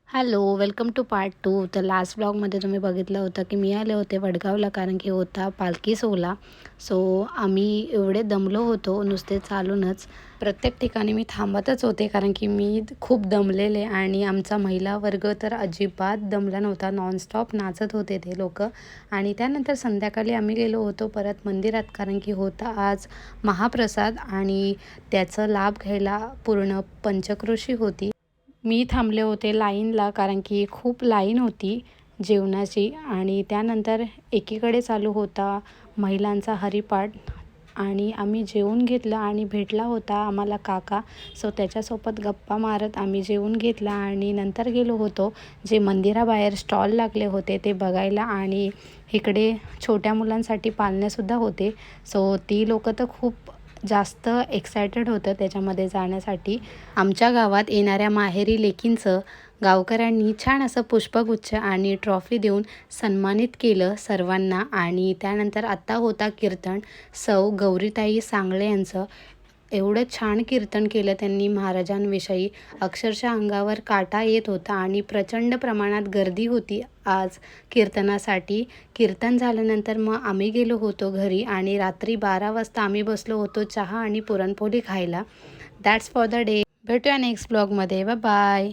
Hello, welcome two part 2. तर last ब्लॉगमध्ये तुम्ही बघितलं होतं की मी आले होते वडगावला, कारण की होता पालखी सोहळा. सो आम्ही एवढे दमलो होतो नुसते चालूनच. प्रत्येक ठिकाणी मी थांबतच होते, कारण की मी खूप दमलेले आणि आमचा महिला वर्ग तर अजिबात दमला नव्हता. नॉनस्टॉप नाचत होते ते लोकं. आणि त्यानंतर संध्याकाळी आम्ही गेलो होतो परत मंदिरात, कारण की होता आज महाप्रसाद आणि त्याचा लाभ घ्यायला पूर्ण पंचक्रोशी होती. मी थांबले होते लाईनला, कारण की खूप लाईन होती जेवणाची. आणि त्यानंतर एकीकडे चालू होता महिलांचा हरिपाठ आणि आम्ही जेवून घेतलं आणि भेटला होता आम्हाला काका. सो त्याच्यासोबत गप्पा मारत आम्ही जेवून घेतला आणि नंतर गेलो होतो जे मंदिराबाहेर स्टॉल लागले होते ते बघायला. आणि इकडे छोट्या मुलांसाठी पाळणेसुद्धा होते. सो ती लोकं तर खूप जास्त एक्सायटेड होतं त्याच्यामध्ये जाण्यासाठी. आमच्या गावात येणाऱ्या माहेरी लेकींचं गावकऱ्यांनी छान असं पुष्पगुच्छ आणि ट्रॉफी देऊन सन्मानित केलं सर्वांना. आणि त्यानंतर आत्ता होता कीर्तन. सौ गौरीताई सांगळे यांचं एवढं छान कीर्तन केलं त्यांनी महाराजांविषयी. अक्षरशः अंगावर काटा येत होता आणि प्रचंड प्रमाणात गर्दी होती आज कीर्तनासाठी. कीर्तन झाल्यानंतर मग आम्ही गेलो होतो घरी आणि रात्री 12 वाजता आम्ही बसलो होतो चहा आणि पुरणपोळी खायला. That's for the day. भेटूया नेक्स्ट ब्लॉगमध्ये. Bye bye.